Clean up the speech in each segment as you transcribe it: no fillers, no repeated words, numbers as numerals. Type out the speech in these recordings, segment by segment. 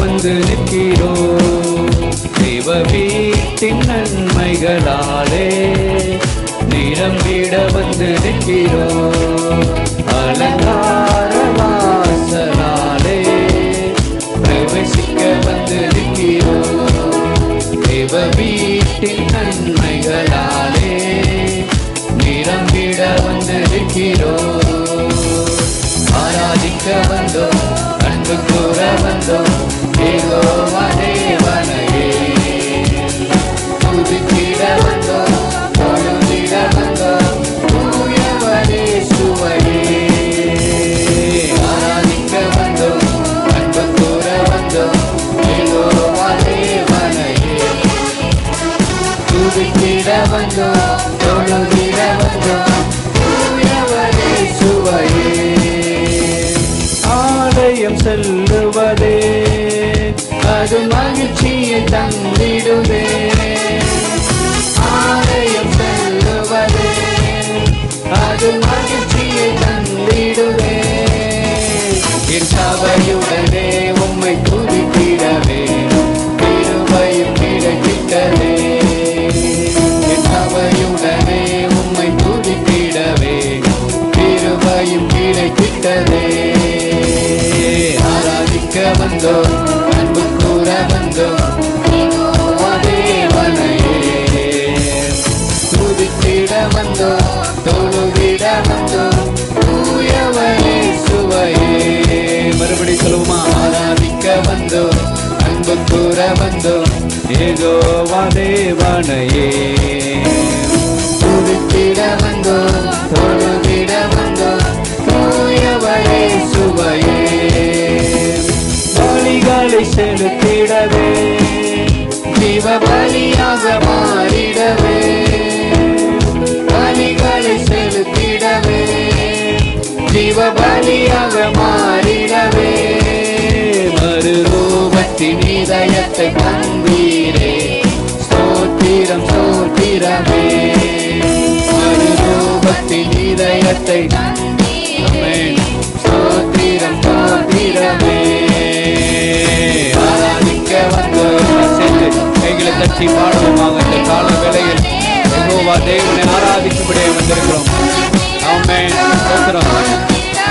வந்து நிற்கிறோம். தேவ வீட்டின் நன்மைகளாலே நிரம்பிட வந்து நிற்கிறோம். அலங்கார வாசலாலே பிரவேசிக்க வந்து நிற்கிறோம். தேவ வீட்டின் நன்மைகளாலே நிரம்பிட வந்து நிற்கிறோம். ஆராதிக்க வந்தோம், அன்பு கூற வந்தோம், யெகோவா தேவனையே துதித்திட வந்தோம், தொழுதிட வந்தோம், தூயவரே சுவையே. ஆராதிக்க வந்தோம், அன்பு கூற வந்தோம், யெகோவா தேவனையே துதித்திட வந்தோம், தொழுதிட வந்தோம், தூயவரே சுவையே. ஆலயம் செல்லுவதே அது மகிழ்ச்சியை தந்திடுவே. ஆலயம் செல்லுவதே அது மகிழ்ச்சியை தந்திடுவே. என் சபையுடனே உம்மை துதித்திடவே கிருபையும் கிடைக்கிட்டதே. என் சபையுடனே உம்மை துதித்திடவே கிருபையும் கிடைக்கிட்டதே. ஆராதிக்க வந்தோம், அன்பு கூற வந்தோம், யெகோவா தேவனையே துதித்திட வந்தோம், தொழுதிட வந்தோம், தூயவரே சுவையே. மறுபடி சொல்லுவோமா? ஆராதிக்க வந்தோம், அன்பு கூற வந்தோம், யெகோவா தேவனையே துதித்திட வந்தோம், தொழுதிட வந்தோம், தூயவரே சுவையே. பலிகளை செலுத்திடவே ஜீவ பலியாக மாறிடவே. பலிகளை செலுத்திடவே ஜீவ பலியாக மாறிடவே. மறுரூபத்தின் இதயத்தை தந்தீரே, ஸ்தோத்திரம் ஸ்தோத்திரமே. மறுரூபத்தின் இதயத்தை ஆமென், ஸ்தோத்திரம் ஸ்தோத்திரமே. ஆராதிக்க வந்தோம், சேர்ந்து கைகளை தட்டி பாடுவோமாக. இந்த கால வேளையில் யெகோவா தேவனை ஆராதிக்கும்படியே வந்திருக்கிறோம். ஆமென், ஸ்தோத்திரம்.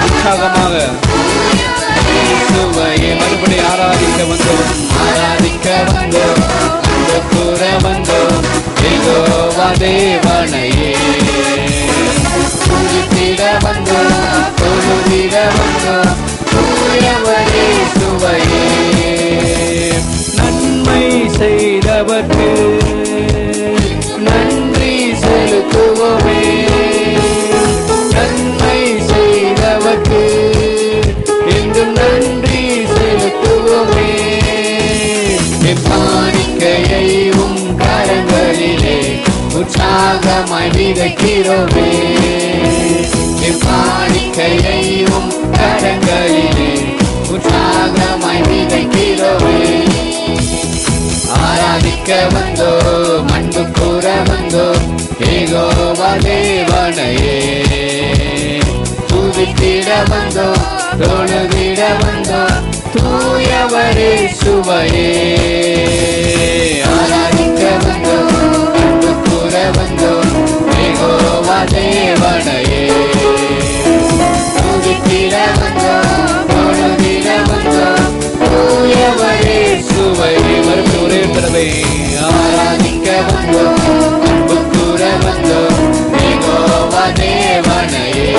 உற்சாகமாக இயேசுவையே மறுபடி ஆராதிக்க வந்தோம். ஆராதிக்க வந்தோம், அன்பு கூற வந்தோம், யெகோவா தேவனையே துதித்திட வந்தோம், தொழுதிட வந்தோம், தூயவரே சுவையே. நன்மை செய்தவர்க்கு நன்றி செலுத்துவோமே. நன்மை செய்தவர்க்கு என்றும் நன்றி செலுத்துவோமே. காணிக்கையை உம் கரங்களிலே உற்சாகமாய் விதைக்கிறோமே. காணிக்கையை உம் கரங்களிலே உற்சாகமாய் விதைக்கிறோமே. ஆராதிக்க வந்தோம், அன்பு கூற வந்தோம், யெகோவா தேவனையே துதித்திட வந்தோம், தொழுதிட வந்தோம், தூயவரே சுவையே. ஆராதிக்க வந்தோம், அன்பு கூற வந்தோம், யெகோவா தேவனையே துதித்திட வந்தோம், தொழுதிட வந்தோம், தூயவரே சுவையே. மறுபடியும் ஒரே தடவை. ஆராதிக்க வந்தோம், அன்பு கூற வந்தோம், யெகோவா தேவனையே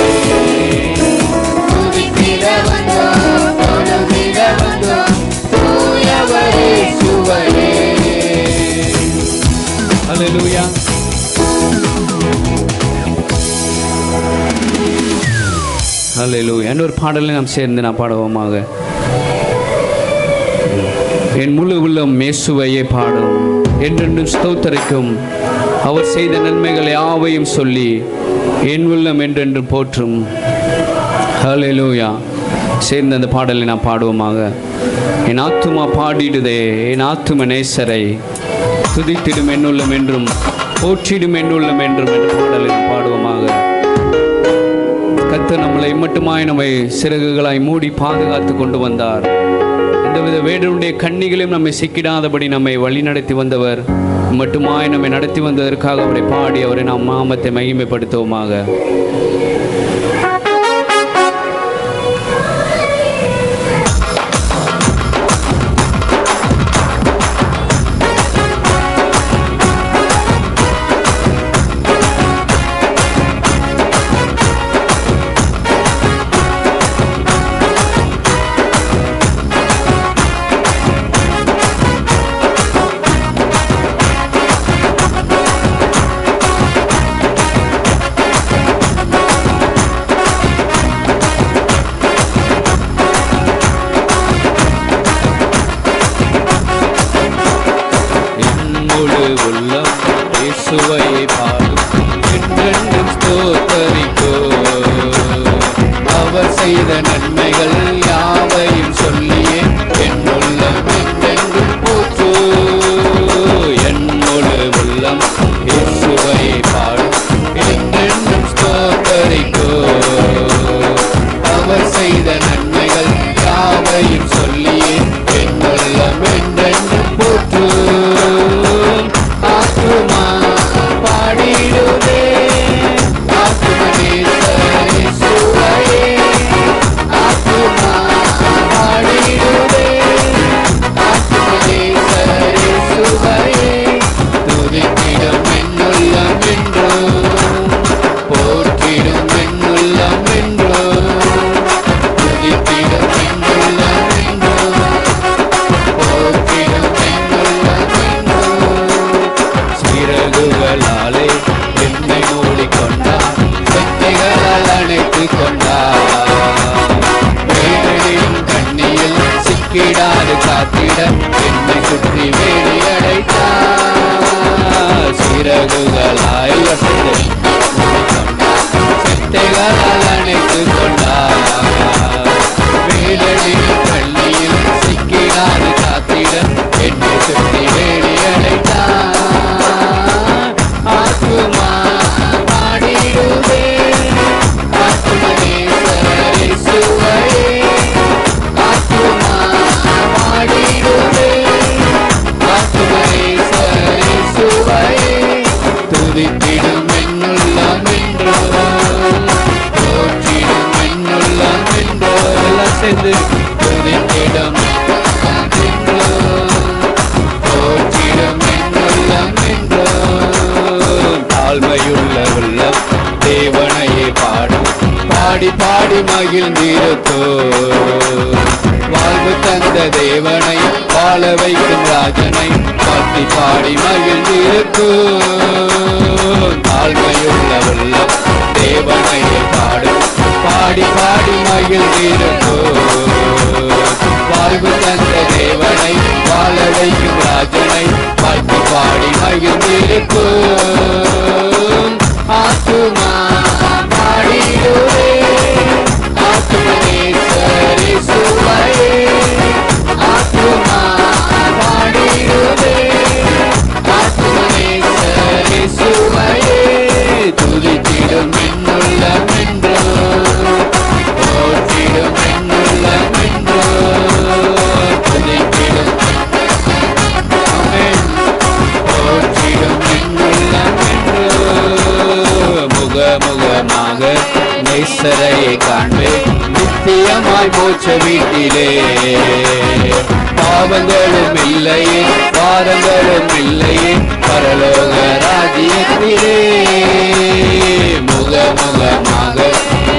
துதித்திட வந்தோம், தொழுதிட வந்தோம், தூயவரே சுவையே. ஹல்லேலூயா. ஹல்லேலூயா. இன்னொரு பாடலை நாம் சேர்ந்து நாம் பாடுவோமாக. என் முழு உள்ளம் இயேசுவையே பாடும், என்றென்றும் ஸ்தோத்தரிக்கும், அவர் செய்த நன்மைகள் யாவையும் சொல்லி என் உள்ளம் என்றென்றும் போற்றும். ஹல்லேலூயா. சேர்ந்து அந்த பாடலை நாம் பாடுவோமாக. என் ஆத்துமா பாடிடுதே என் ஆத்தும நேசரை, துதித்திடும் என்னுள்ளம் என்றும் போற்றிடும் என்னுள்ளம் என்றும் என்ற பாடலை நாம் பாடுவோமாக. கர்த்தர் நம்மளை மட்டுமாய் நம்மை சிறகுகளாய் மூடி பாதுகாத்து கொண்டு வந்தார். இந்த எந்தவித வேடனுடைய கண்ணிகளையும் நம்மை சிக்கிடாதபடி நம்மை வழி நடத்தி வந்தவர், மட்டுமாய் நம்மை நடத்தி வந்ததற்காக அவரை பாடி அவரை நாம் நாமத்தை மகிமைப்படுத்துவோமாக. இயேசுவையே பாடும், என்றென்றும் ஸ்தோத்தரிக்கோ. அவர் செய்த நன்மைகள் யாவையும் சொல்லியே என் உள்ளம் என்றென்றும் போற்றோ. என் முழு உள்ளம் இயேசுவையே பாடும், என்றென்றும் ஸ்தோத்தரிக்கோ. அவர் செய்த நன்மைகள் யாவையும் சொல்லியே என் உள்ளம் என்றென்றும் போற்றோ. என்னை சுற்றி வேலி அடைத்தார். சிறகுகளாய் செத்தைகளால் அணைத்து கொண்டார். வேலடியின் பள்ளியில் சிக்கிடாது காத்திட என்னை சுற்றி வேலி அடைத்தார். ஆத்துமா பாடிடுவே, ஆத்துமனேசரே சுவையே. ஆத்துமா பாடிடுவே, ஆத்துமனேசரே சுவையே. துதித்திடும் என்னுள்ளம் என்றோ, போற்றிடும் என்னுள்ளம் என்றோ. எல்லாம் சேர்ந்து துதித்திடும் என்றோ, போற்றிடும் என்னுள்ளம் என்றோ. தாழ்மையுள்ள உள்ளம் தேவனையே பாடும், பாடி பாடி மகிழ்ந்திருக்கோ. வாழ்வு தந்த தேவனை, வாழ வைக்கும் ராஜனை பாடி பாடி மகிழ்ந்திருக்கோ. தாழ்மையுள்ள உள்ளம் தேவனையே பாடும், பாடி பாடி மகிழ்ந்திருக்கோ. வாழ்வு தந்த தேவனை, வாழ வைக்கும் ராஜனை பாடி பாடி மகிழ்ந்திருக்கோ. ஆத்துமா பாடிடுவே, ஆத்துமனேசரே சுவையே. ஆத்துமா பாடிடுவே, ஆத்துமனேசரே சுவையே. துதித்திடும் என்னுள்ளம் என்றோ, போற்றிடும் என்னுள்ளம் என்றோ. துதித்திடும் போற்றிடும் என்னுள்ளம் என்றோ. முகமுகமாக நேசரையை காண்பேன், நித்தியமாய் மோட்ச வீட்டிலே. பாவங்களும் இல்லையே, பாரங்களும் இல்லையே, பரலோக ராஜ்யத்திலே. முகமுகமாக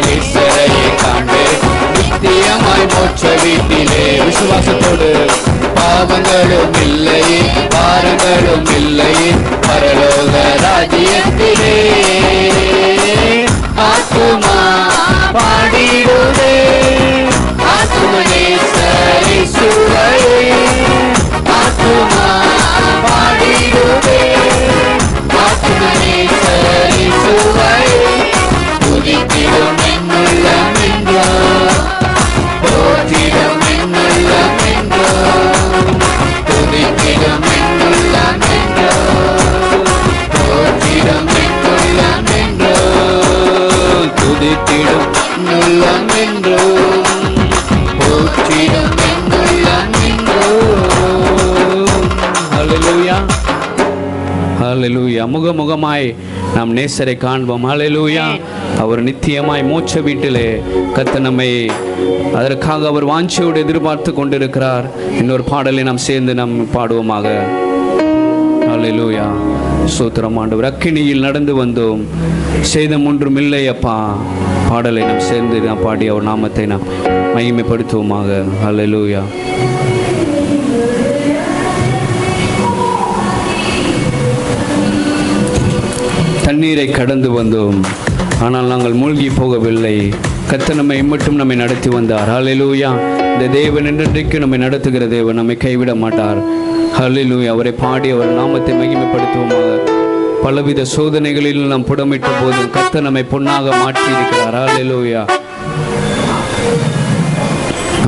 நேசரையை காண்பேன், நித்தியமாய் மோட்ச வீட்டிலே. விசுவாசத்தோடு பாவங்களும் இல்லையே, பாரங்களும் இல்லையே, பரலோக ராஜ்யத்திலே. ஆத்துமா பாடிடுவே, ஆத்துமனேசரே சுவையே. ஆத்துமா பாடிடுவே, ஆத்துமனேசரே சுவையே. துதித்திடும் என்னுள்ளம் என்றோ, போற்றிடும் என்னுள்ளம் என்றோ. துதித்திடும் என்னுள்ளம் ஹல்லேலூயா. முகமுகமாய் நாம் நேசரை காண்போம். ஹல்லேலூயா. அவர் நித்தியமாய் மோட்ச வீட்டிலே கர்த்தர் நம்மை அதற்காக அவர் வாஞ்சியோடு எதிர்பார்த்து கொண்டிருக்கிறார். இன்னொரு பாடலை நாம் சேர்ந்து நாம் பாடுவோமாக. ஹல்லேலூயா. ஸ்தோத்திரம் ஆண்டவர். அக்கினியில் நடந்து வந்தோம், சேதம் ஒன்றும் இல்லை அப்பா. பாடலை நாம் சேர்ந்து நாம் பாடி அவர் நாமத்தை நாம் மகிமைப்படுத்துவோமாக. ஹல்லேலூயா. தண்ணீரை கடந்து வந்தோம், ஆனால் நாங்கள் மூழ்கி போகவில்லை. கர்த்தர் நம்மை மட்டும் நம்மை நடத்தி வந்தார். ஹல்லேலூயா. இந்த தேவன் என்றென்றைக்கு நம்மை நடத்துகிற தேவன், நம்மை கைவிட மாட்டார். ஹல்லேலூயா. அவரை பாடி அவர் நாமத்தை மகிமைப்படுத்துவோமாக. பலவித சோதனைகளில் நாம் புடமிட்ட போது கர்த்தர் நம்மை பொன்னாக மாற்றி இருக்கிறார். ஹல்லேலூயா.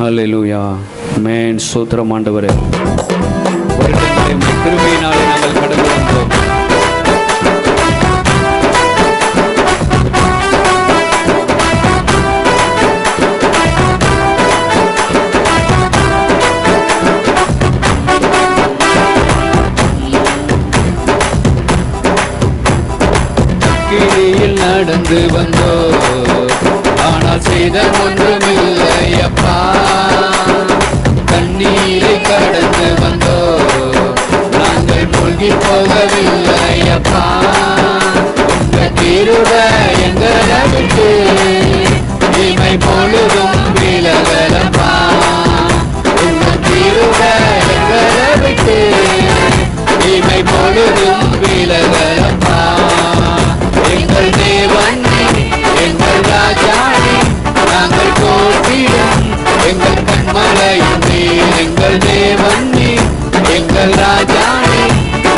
ஹல்லேலூயா. ஆமென். ஸ்தோத்திரம் ஆண்டவரே. கிருபையினாலே நாங்கள் கடந்து வந்தோம். நடந்து வந்தோ, ஆனால் சேதம் ஒன்றுமில்லை அப்பா. தண்ணீரை கடந்து வந்தோ, நாங்கள் மூழ்கி போகவில்லை அப்பா. உங்க கிருபை எங்களை விட்டு இமை பொழுதும் விலகலப்பா. உங்க கிருபை எங்களை விட்டு இமை பொழுதும் விலகலப்பா. எங்கள் தேவன் எங்கள் ராஜானே, நாங்கள் போற்றிடும் எங்கள் கண்மலையும் நீர். எங்கள் தேவன் எங்கள் ராஜானே,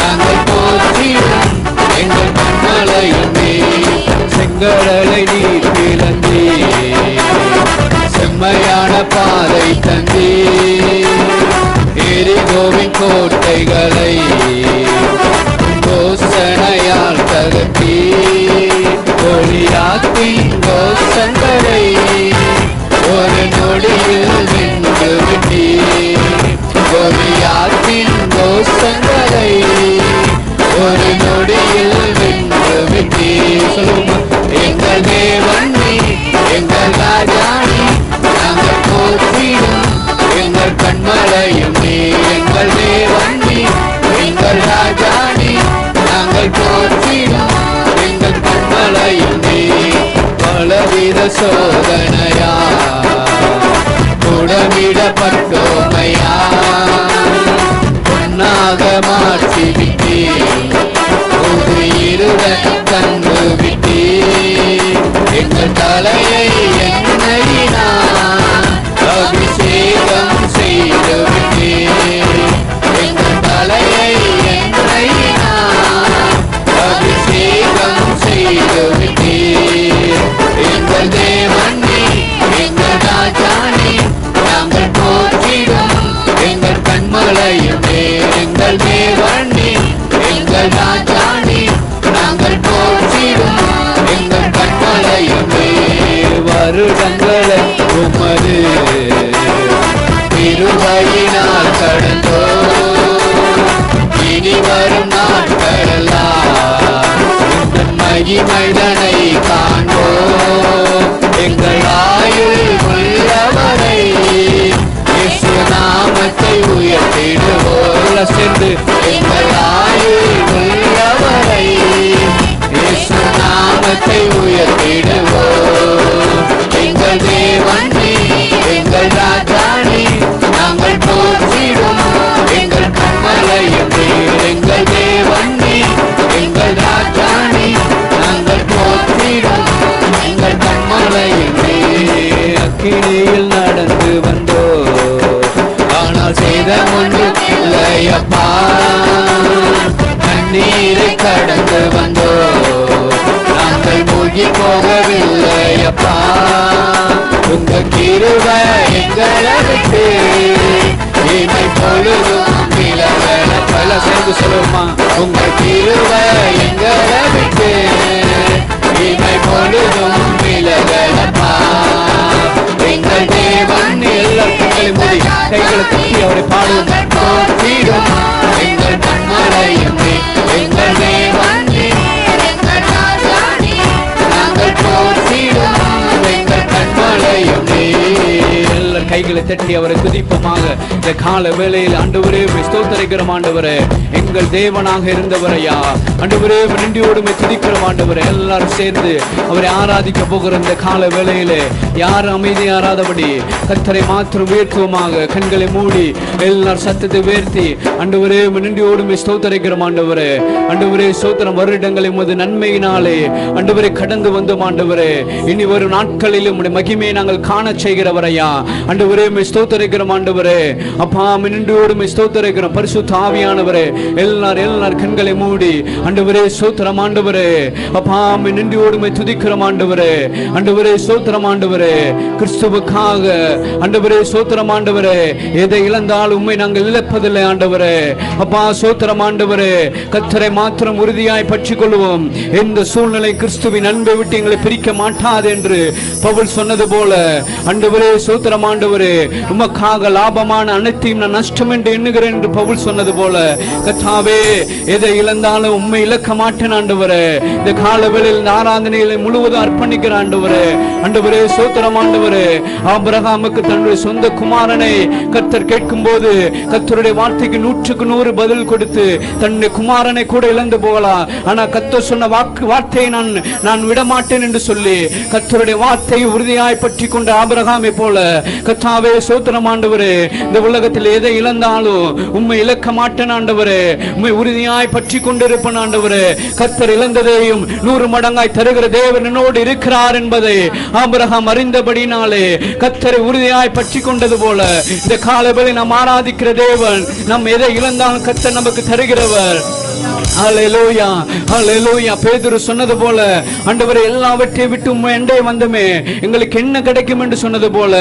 நாங்கள் போற்றிடும் எங்கள் கண்மலையும் நீர். செங்கடலை நீர் பிளந்தே, செம்மையான பாதை தந்தே. எரிகோவின் கோட்டைகளை கோசனையால் தகர்த்தி, ஒளியாக்கின் கோஷங்களை ஒரு நொடியில் வென்று விட்டீர். ஒளியாக்கின் கோஷங்களை ஒரு நொடியில் வென்று விட்டீர். எங்கள் தேவன் எங்கள் ராஜானி, நாங்கள் போற்றிடும் எங்கள் கண்மலையும் நீர். எங்கள் தேவன் எங்கள் ராஜானி, நாங்கள் போற்றிடும் எங்கள் கண்மலையும் நீர். பலவித சோதனையா புடமிடப்பட்டோமையா, பொன்னாக மாற்றி விட்டீர். ஒரு இருடன் தந்து விட்டீர். எங்கள் தலையை எண்ணெயினால் அபிஷேகம் செய்து விட்டீர். எங்கள் தலையை எண்ணெயினால் அபிஷேகம் செய்து விட்டீர். எங்கள் தேவன் எங்கள் ராஜானே, நாங்கள் போற்றிடும் எங்கள் கண்மலையும் நீர். எங்கள் தேவன் எங்கள் ராஜானே, நாங்கள் போற்றிடும் எங்கள் கண்மலையும் நீர். வருடங்களை உமது கிருபையினால் கடந்தோ, இனி வரும் நாட்களெல்லாம் மகிமைதனை காண்போ. எங்கள் ஆயுள் உள்ளவரை இயேசு நாமத்தை உயர்த்திடுவோம். சேர்ந்து எங்கள் ஆயுள் உள்ளவரை இயேசு நாமத்தை உயர்த்திடுவோம். எங்கள் தேவன் எங்கள் ராஜானி, நாங்கள் போற்றிடும் எங்கள் கண்மலையும் நீர். எங்கள் தேவன் எங்கள் ராஜானி, நாங்கள் போற்றிடும் எங்கள் கண்மலையும் நீர். அக்கினியில் நடந்து வந்தோ, ஆனால் சேதம் ஒன்றும் இல்லை அப்பா. தண்ணீரை கடந்து வந்தோ, நாங்கள் மூழ்கி போகவில்லை அப்பா. உங்க கிருபை எங்களை விட்டு இமை பொழுதும் விலகலப்பா. சேர்ந்து சொல்லுமா, உங்க கிருபை எங்களை விட்டு இமை பொழுதும் விலகலப்பா. எங்கள் தேவன் எல்லா கண்களை மூடி கைகளை தட்டி அவரை பாடுவோம். எங்கள் கண்மலையும் எங்கள் கைகளை தட்டி அவரை துதிப்போமாக. இந்த கால வேளையில் ஆண்டவரே ஸ்தோத்திரிக்கிறோம் ஆண்டவரே, எங்கள் தேவனாக இருந்தவரையா ஆண்டவரே நன்றியோடுமை துதிக்கிறோம் ஆண்டவரே. எல்லாரும் சேர்ந்து அவரை ஆராதிக்க போகிற இந்த கால வேளையிலே யாரும் அமைதியாராதபடி கர்த்தரை மாத்திரம் உயர்த்துவோமாக. கண்களை மூடி எல்லாரும் சத்தத்தை உயர்த்தி ஆண்டவரே நன்றியோடுமை ஸ்தோத்திரிக்கிறோம் ஆண்டவரே. ஆண்டவரே ஸ்தோத்திரம். வருடங்களை உமது நன்மையினாலே ஆண்டவரே கடந்து வந்தோம் ஆண்டவரே. இனி வரும் நாட்களிலும் உம்முடைய மகிமையை நாங்கள் காண செய்கிறவரையா ஆண்டவரே ஸ்தோத்திரிக்கிறோம் ஆண்டவரே. அப்பா நன்றியோடுமை ஸ்தோத்திரிக்கிறோம். பரிசுத்த ஆவியானவரே எல்லாரும் கண்களை மூடி ஆண்டவரே ஸ்தோத்திரம் ஆண்டவரே. அப்பா நன்றியோடுமை துதிக்கிறோம் ஆண்டவரே. ஆண்டவரே ஸ்தோத்திரம் ஆண்டவரே. கிறிஸ்துவுக்காக ஆண்டவரே ஸ்தோத்திரம் ஆண்டவரே. எதை இழந்தாலும் உம்மை நாங்கள் இழப்பதில்லை ஆண்டவரே. அப்பா ஸ்தோத்திரம் ஆண்டவரே. கர்த்தரை மாத்திரம் உறுதியாய் பற்றிக் கொள்வோம். எந்த சூழ்நிலை கிறிஸ்துவின் அன்பை விட்டு எங்களை பிரிக்க மாட்டாது என்று பவுல் சொன்னது போல ஆண்டவரே ஸ்தோத்திரம் ஆண்டவரே. உமக்காக லாபமான அனைத்தையும் நான் நஷ்டம் என்று எண்ணுகிறேன் என்று பவுல் சொன்னது போல கர்த்தாவே எதை இழந்தாலும் உம்மை இழக்க மாட்டேன் ஆண்டவரே. இந்த காலவேளையில் இந்த ஆராதனைகளை முழுவதும் அர்ப்பணிக்கிற ஆண்டவரே. ஆண்டவரே ஸ்தோத்திரம் ஆண்டவரே. ஆபிரகாமுக்கு தன்னுடைய சொந்த குமாரனை கர்த்தர் கேட்கும் போது கர்த்தருடைய வார்த்தைக்கு 100க்கு 100 பதில் கொடுத்து தன்னுடைய குமாரனை கூட இழந்து போகலாம், ஆனா கர்த்தர் சொன்ன வார்த்தையை நான் விடமாட்டேன் என்று சொல்லி கர்த்தருடைய வார்த்தையை உறுதியாய் பற்றி கொண்ட ஆபிரகாமை போல கர்த்தாவே ஸ்தோத்திரம் ஆண்டவரே. இந்த உலகத்தில் எதை இழந்தாலும் உம்மை இழக்க மாட்டேன் ஆண்டவரே. உம்மை உறுதியாய் பற்றி கொண்டிருப்பேன் ஆண்டவரே. கர்த்தர் இழந்ததையும் 100 மடங்காய் தருகிற தேவன் என்னோடு இருக்கிறார் என்பதை ஆபிரகாம் அறிந்தபடினாலே கர்த்தரை உறுதியாய் பற்றி கொண்டது போல இந்த காலவேளை நாம் ஆராதிக்கிற தேவன் நாம் எதை இழந்தாலும் கர்த்தர் நமக்கு தருகிறவர். ஹல்லேலூயா ஹல்லேலூயா. பேதுரு சொன்னது போல ஆண்டவரே எல்லாவற்றையும் விட்டு உம்மை அண்டை வந்தமே எங்களுக்கு என்ன கிடைக்கும் என்று சொன்னது போல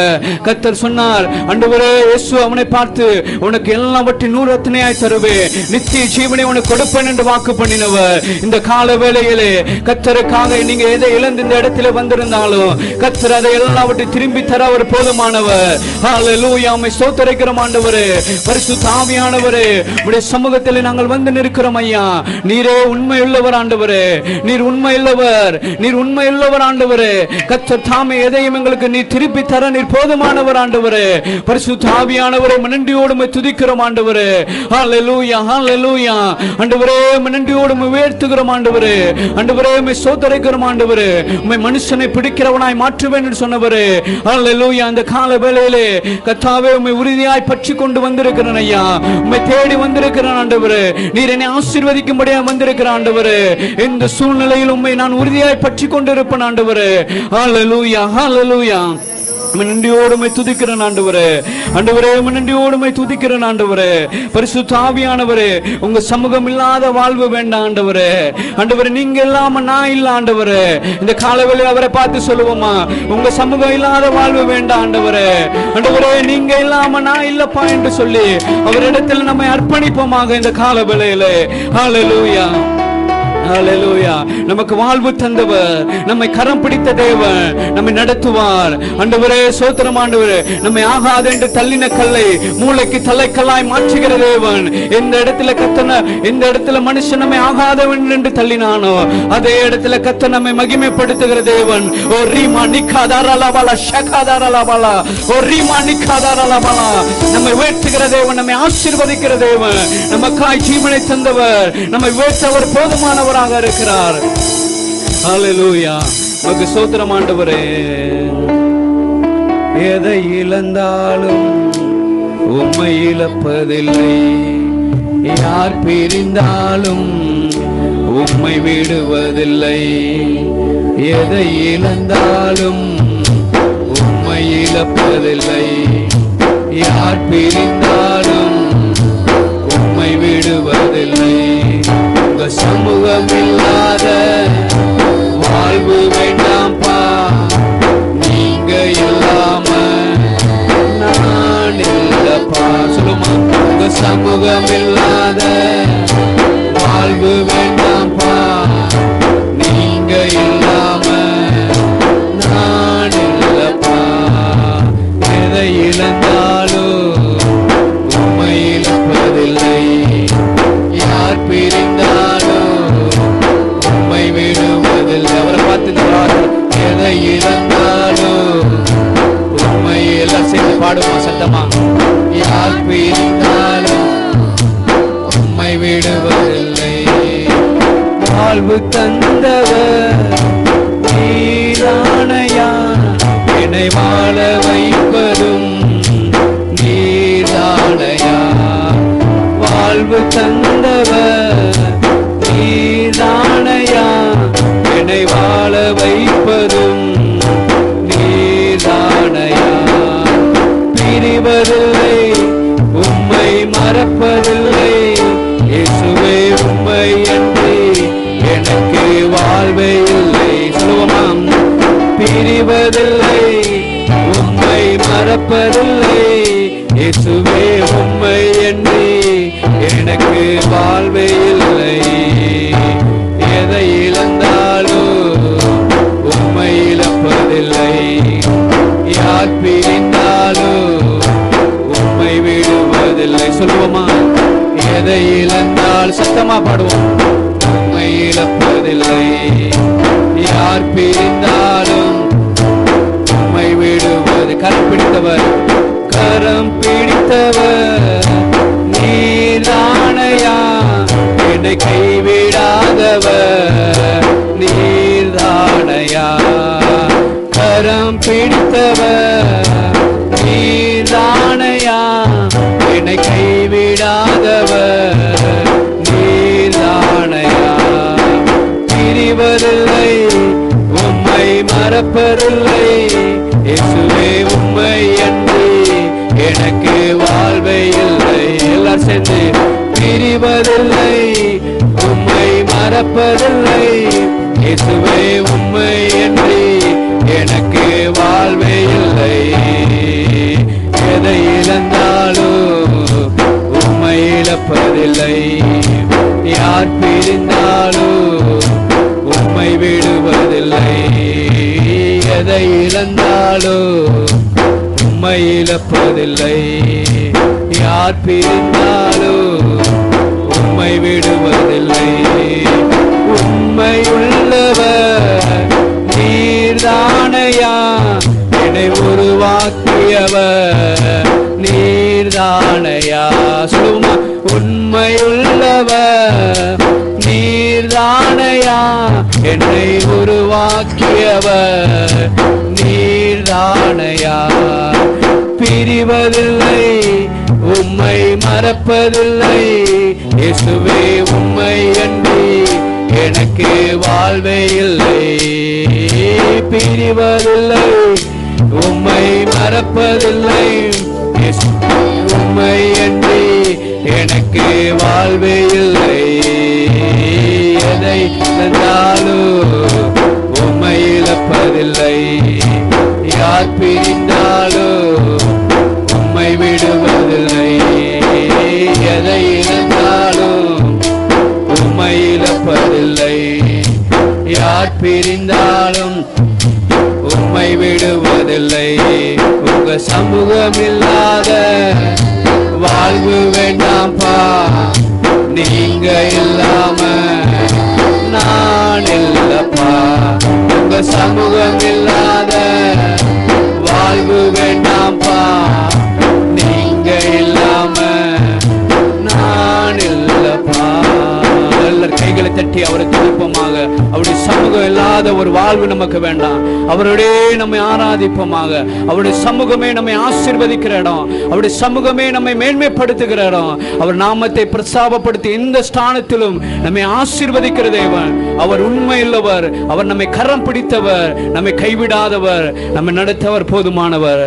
கர்த்தர் சொன்னார். ஆண்டவரே இயேசு அவனை பார்த்து உனக்கு எல்லாவற்றையும் 100 ரத்தினையாய் தருவேன், நித்திய ஜீவனை உனக்கு கொடுப்பேன் என்று வாக்கு பண்ணினவர். இந்த கால வேளையிலே கர்த்தருக்காக நீங்க எதை இழந்து இந்த இடத்துல வந்திருந்தாலும் கர்த்தர் அதை எல்லாவற்றையும் திரும்பி தர அவர் போதுமானவர். ஹல்லேலூயா. உம்மை ஸ்தோத்திரிக்கிறோம் ஆண்டவரே. பரிசுத்த ஆவியானவரே உம்முடைய சமூகத்தில் நாங்கள் வந்து நிற்கிறோம் ஐயா. நீரே உண்மையுள்ளவர் ஆண்டவரே. நீர் உண்மையுள்ளவர், நீர் உண்மையுள்ளவர் ஆண்டவரே. கர்த்தர் தாமே எதையும் எங்களுக்கு நீ திருப்பி தர நீர் போதுமானவர் ஆண்டவரே. பரிசுத்த ஆவியானவரே நன்றியோடு உம்மை துதிக்கிறோம் ஆண்டவரே. ஹல்லேலூயா ஹல்லேலூயா. ஆண்டவரே நன்றியோடு உம்மை உயர்த்துகிறோம் ஆண்டவரே. ஆண்டவரே உம்மை ஸ்தோத்திரிக்கிறோம் ஆண்டவரே. உம்மை மனுஷனை பிடிக்கிறவனாய் மாற்றுவேன் என்று சொன்னவரே. ஹல்லேலூயா. இந்த கால வேளையிலே கர்த்தாவே உம்மை உறுதியாய் பற்றி கொண்டு வந்திருக்கிறேன் ஐயா. உம்மை தேடி வந்திருக்கிறேன் ஆண்டவரே. நீர் என்னை ஆசீர்வதிக்கும்படியா வந்திருக்கிற ஆண்டவரே. இந்த சூழ்நிலையில் உம்மை நான் உறுதியாய் பற்றி கொண்டிருப்பேன் ஆண்டவரே. ஹல்லேலூயா ஹல்லேலூயா. நன்றியோடுமை துதிக்கிறேன் ஆண்டவரே. ஆண்டவரே நன்றியோடுமை துதிக்கிறேன் ஆண்டவரே. பரிசுத்த ஆவியானவரே உங்க சமூகம் இல்லாத வாழ்வு வேண்டாம் ஆண்டவரே. ஆண்டவரே நீங்க இல்லாம நான் இல்ல ஆண்டவரே. இந்த காலவேளை அவரை பார்த்து சொல்லுவோமா, உங்க சமூகம் இல்லாத வாழ்வு வேண்டாம் ஆண்டவரே. ஆண்டவரே நீங்க இல்லாம நான் இல்லப்பா என்று சொல்லி அவரிடத்தில் நம்மை அர்ப்பணிப்போமாக இந்த காலவேளையிலே. ஹல்லேலூயா ஹல்லேலூயா. நமக்கு வாழ்வு தந்தவர், நம்மை கரம் பிடித்த தேவன், நம்மை நடத்துவார். ஆண்டவரே ஸ்தோத்திரம் ஆண்டவரே. நம்மை ஆகாது என்று தள்ளின கல்லை மூளைக்கு தலைக்கல்லாய் மாற்றுகிற தேவன். எந்த இடத்துல கத்தன, எந்த இடத்துல மனுஷன் நம்மை ஆகாதவன் என்று தள்ளினானோ அதே இடத்துல கத்த நம்மை மகிமைப்படுத்துகிற தேவன். ஓ ரீமா நிக்காதாரலபாலா ஷகாதாரலபாலா ஓ ரீமா நிக்காதாரலபாலா. நம்மை உயர்த்துகிற தேவன், நம்மை ஆசீர்வதிக்கிற தேவன், நமக்காய் ஜீவனை தந்தவர், நம்மை உயர்த்தவர் போதுமானவர் இருக்கிறார். ஹல்லேலூயா. உமக்கு ஸ்தோத்திரம் ஆண்டவரே. எதை இழந்தாலும் உம்மை இழப்பதில்லை, யார் பிரிந்தாலும் உம்மை விடுவதில்லை. எதை இழந்தாலும் உம்மை இழப்பதில்லை, யார் பிரிந்தாலும் உம்மை விடுவதில்லை. சமூகம் இல்லாத வாழ்வு வேண்டாம்பா, நீங்க இல்லாம நான் இல்லப்பா. சொல்லுமா, உங்க சமூகம் இல்லாத வாழ்வு வேண்டாம்பா, நீங்க இல்லாம நான் இல்லப்பா. எதை இழந்தாலும் உம்மை இழப்பதில்லை, யார் வாழ்வு தந்தவர் நீதானையா, என்னை வாழ வைப்பதும் நீதானையா. வாழ்வு தந்தவர் நீதானையா, என்னை வாழ வைப்பதும் நீதானையா. பிரிவதில்லை, உம்மை மறப்பதில்லை, இயேசுவே உம்மை அன்றி எனக்கு வாழ்வே இல்லை. சொல்லுவோமாம். பிரிவதில்லை, உம்மை மறப்பதில்லை, இயேசுவே உம்மை அன்றி எனக்கு வாழ்வே இல்லை. எதை இழந்தாலும் உம்மை இழப்பதில்லை, யார் பிரிந்தாலும் உம்மை விடுவதில்லை. சொல்லுவோமா. எதை இழந்தால் சத்தமா பாடுவோம். உம்மை இழப்பதில்லை, யார் பிரிந்தாலும் உம்மை விடுவது. கரம் பிடித்தவர், கரம் பிடித்தவர் நீதானையா, என்னை கைவிடாதவர் நீதானையா. கரம் பிடித்தவர் நீதானையா, என்னை கைவிடாதவர் நீதானையா. பிரிவதில்லை, உம்மை மறப்பதில்லை, இயேசுவே உம்மை அன்றி எனக்கு வாழ்வே இல்லை. எல்லாரும் சேர்ந்து. பிரிவதில்லை, உம்மை மறப்பதில்லை, இயேசுவே உம்மை அன்றி எனக்கு வாழ்வே இல்லை. எதை இழந்தாலும் உம்மை இழப்பதில்லை, யார் பிரிந்தாலும் உம்மை விடுவதில்லை. எதை இழந்தாலும் உம்மை இழப்பதில்லை, யார் பிரிந்தாலும் உம்மை விடுவதில்லை. உம்மை உள்ளவர் நீர்தானையா, என்னை உருவாக்கியவர் நீர்தானையா. சொல்லுமா. உண்மையுள்ளவர் நீர்தானையா, என்னை உருவாக்கியவர் நீர்தானையா. பிரிவதில்லை, உம்மை மறப்பதில்லை, இயேசுவே உம்மை அன்றி எனக்கு வாழ்வே இல்லை. பிரிவதில்லை, உம்மை மறப்பதில்லை, உம்மை அன்றி எனக்கு வாழ்வே இல்லை. எதை இழந்தாலும் உம்மை இழப்பதில்லை, யார் பிரிந்தாலும் உம்மை விடுவதில்லை. எதை இழந்தாலும் உம்மை இழப்பதில்லை, யார் பிரிந்தாலும் உம்மை விடுவதில்லை. உங்க சமூகம் இல்லாத வாழ்வு வேண்டாம்பா, நீங்க இல்லாம நான் இல்லப்பா. உங்க சமூகம் இல்லாத வாழ்வு வேண்டாம்பா, நீங்க இல்லாம நான் இல்லப்பா. எல்லார் கைகளை தட்டி அவரை துதிப்போமாக. அவருடைய சமூகம் இல்லாத ஒரு வாழ்வு நமக்கு வேண்டாம். அவருடைய நம்மை ஆராதிப்போமாக. அவருடைய சமூகமே நம்மை ஆசீர்வதிக்கிற இடம், அவருடைய சமூகமே நம்மை மேன்மைப்படுத்துகிற இடம். அவர் நாமத்தை பிரஸ்தாபப்படுத்தி இந்த ஸ்தானத்திலும் நம்மை ஆசீர்வதிக்கிற தேவன். அவர் உண்மையுள்ளவர், அவர் நம்மை கரம் பிடித்தவர், நம்மை கைவிடாதவர், நம்மை நடத்தவர், போதுமானவர்.